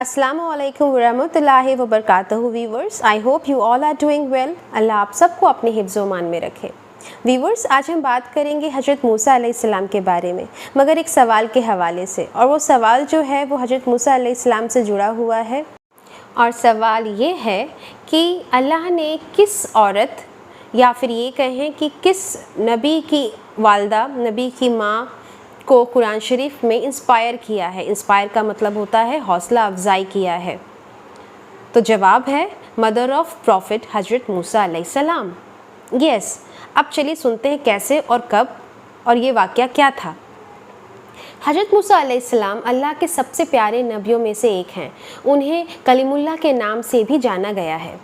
अस्सलामु अलैकुम वरहमतुल्लाहि वबरकातुहू viewers, I hope you all are doing well. अल्लाह आप सबको अपने हिफ्ज़ व मान में रखे। वीवर्स, आज हम बात करेंगे हज़रत मूसा अलैहिस्सलाम के बारे में, मगर एक सवाल के हवाले से, और वो सवाल जो है वो हज़रत मूसा अलैहिस्सलाम से जुड़ा हुआ है। और सवाल ये है कि अल्लाह ने किस औरत या फिर ये कहें कि किस नबी की वालदा, नबी की माँ को कुरान शरीफ में इंस्पायर किया है। इंस्पायर का मतलब होता है हौसला अफजाई किया है। तो जवाब है मदर ऑफ प्रॉफिट हज़रत मूसा अलैहिस्सलाम। यस, अब चलिए सुनते हैं कैसे और कब और ये वाक़या क्या था। हज़रत मूसा अलैहिस्सलाम अल्लाह के सबसे प्यारे नबियों में से एक हैं। उन्हें कलीमुल्लाह के नाम से भी जाना गया है,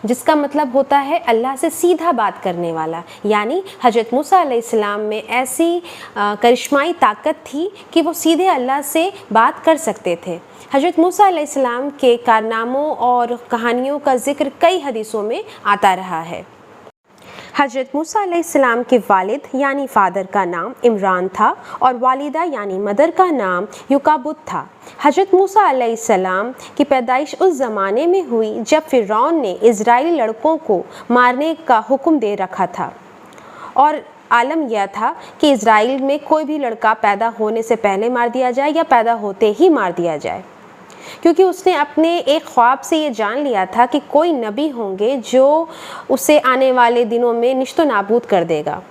जिसका मतलब होता है अल्लाह से सीधा बात करने वाला। यानी हज़रत मूसा अलैहिस्सलाम में ऐसी करिश्माई ताकत थी कि वो सीधे अल्लाह से बात कर सकते थे। हज़रत मूसा अलैहिस्सलाम के कारनामों और कहानियों का ज़िक्र कई हदीसों में आता रहा है। हज़रत मूसा अलैहिस्सलाम के वालिद यानी फ़ादर का नाम इमरान था और वालिदा यानी मदर का नाम युकाबुत था। हज़रत मूसा अलैहिस्सलाम की पैदाइश उस ज़माने में हुई जब फ़िरौन ने इज़राइली लड़कों को मारने का हुक्म दे रखा था, और आलम यह था कि इज़राइल में कोई भी लड़का पैदा होने से पहले मार दिया जाए या पैदा होते ही मार दिया जाए, क्योंकि उसने अपने एक ख्वाब से ये जान लिया था कि कोई नबी होंगे जो उसे आने वाले दिनों में निश्तो नाबूद कर देगा।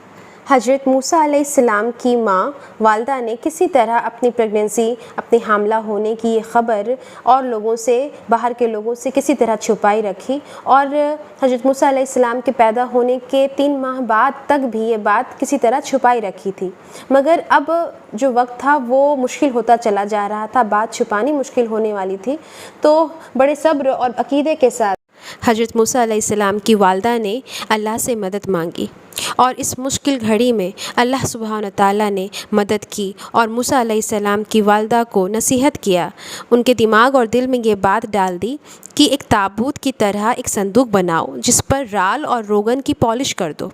हज़रत मूसा अलैहिस्सलाम की माँ वालदा ने किसी तरह अपनी प्रेगनेंसी, अपने हामला होने की ये ख़बर और लोगों से, बाहर के लोगों से किसी तरह छुपाई रखी, और हज़रत मूसा अलैहिस्सलाम के पैदा होने के 3 माह बाद तक भी ये बात किसी तरह छुपाई रखी थी। मगर अब जो वक्त था वो मुश्किल होता चला जा रहा था, बात छुपानी मुश्किल होने वाली थी। तो बड़े सब्र और अकीदे के साथ हज़रत मूसा अलैहिस्सलाम की वालदा ने अल्लाह से मदद मांगी, और इस मुश्किल घड़ी में अल्लाह सुब्हान ताला ने मदद की और मूसा अलैहिस्सलाम की वालदा को नसीहत किया। उनके दिमाग और दिल में ये बात डाल दी कि एक ताबूत की तरह एक संदूक बनाओ जिस पर राल और रोगन की पॉलिश कर दो,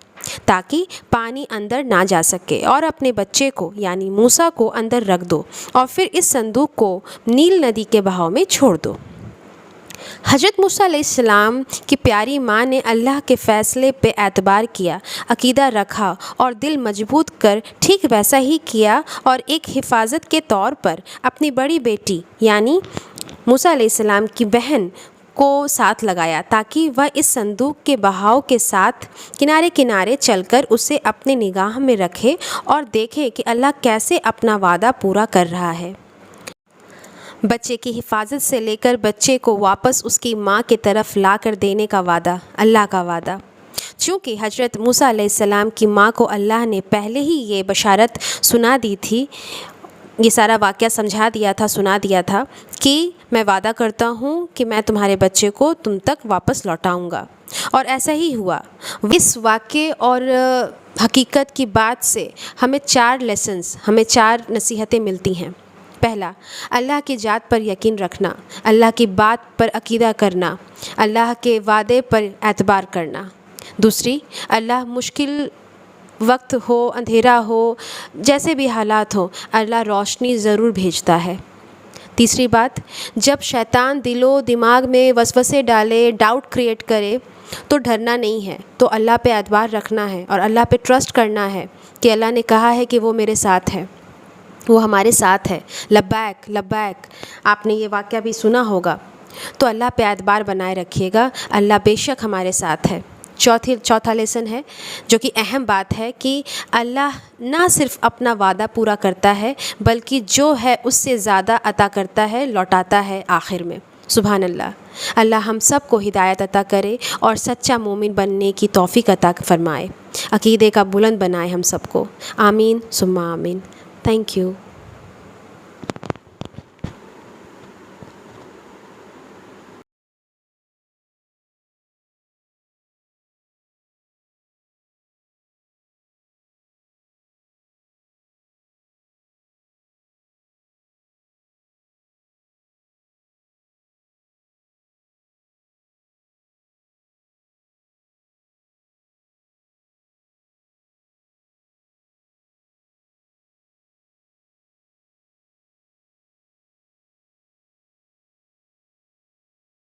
ताकि पानी अंदर ना जा सके, और अपने बच्चे को यानी मूसा को अंदर रख दो, और फिर इस संदूक को नील नदी के बहाव में छोड़ दो। हज़रत मूसा अलैहिस्सलाम की प्यारी माँ ने अल्लाह के फ़ैसले पे एतबार किया, अकीदा रखा और दिल मजबूत कर ठीक वैसा ही किया, और एक हिफाजत के तौर पर अपनी बड़ी बेटी यानी मूसा अलैहिस्सलाम की बहन को साथ लगाया, ताकि वह इस संदूक के बहाव के साथ किनारे किनारे चलकर उसे अपने निगाह में रखे और देखे कि अल्लाह कैसे अपना वादा पूरा कर रहा है। बच्चे की हिफाजत से लेकर बच्चे को वापस उसकी माँ की तरफ ला कर देने का वादा, अल्लाह का वादा। चूँकि हज़रत मूसा अलैहिस्सलाम की माँ को अल्लाह ने पहले ही ये बशारत सुना दी थी, ये सारा वाक़या समझा दिया था, सुना दिया था कि मैं वादा करता हूँ कि मैं तुम्हारे बच्चे को तुम तक वापस लौटाऊँगा, और ऐसा ही हुआ। इस वाक़े और हकीकत की बात से हमें 4 लेसन्स, हमें 4 नसीहतें मिलती हैं। पहला, अल्लाह की ज़ात पर यकीन रखना, अल्लाह की बात पर अकीदा करना, अल्लाह के वादे पर एतबार करना। दूसरी, अल्लाह मुश्किल वक्त हो, अंधेरा हो, जैसे भी हालात हो, अल्लाह रोशनी ज़रूर भेजता है। तीसरी बात, जब शैतान दिलो दिमाग में वसवसे डाले, डाउट क्रिएट करे, तो डरना नहीं है, तो अल्लाह पे एतबार रखना है और अल्लाह पे ट्रस्ट करना है कि अल्लाह ने कहा है कि वो मेरे साथ है, वो हमारे साथ है। लब्बैक लब्बैक, आपने ये वाक़या भी सुना होगा। तो अल्लाह पे एतबार बनाए रखिएगा, अल्लाह बेशक हमारे साथ है। चौथा लेसन है, जो कि अहम बात है, कि अल्लाह ना सिर्फ़ अपना वादा पूरा करता है बल्कि जो है उससे ज़्यादा अता करता है, लौटाता है आखिर में। सुभान अल्लाह। अल्लाह हम सब को हिदायत अता करे और सच्चा मोमिन बनने की तौफ़ीक अता फरमाए, अक़ीदे का बुलंद बनाए हम सबको। आमीन सुम्मा आमीन। Thank you.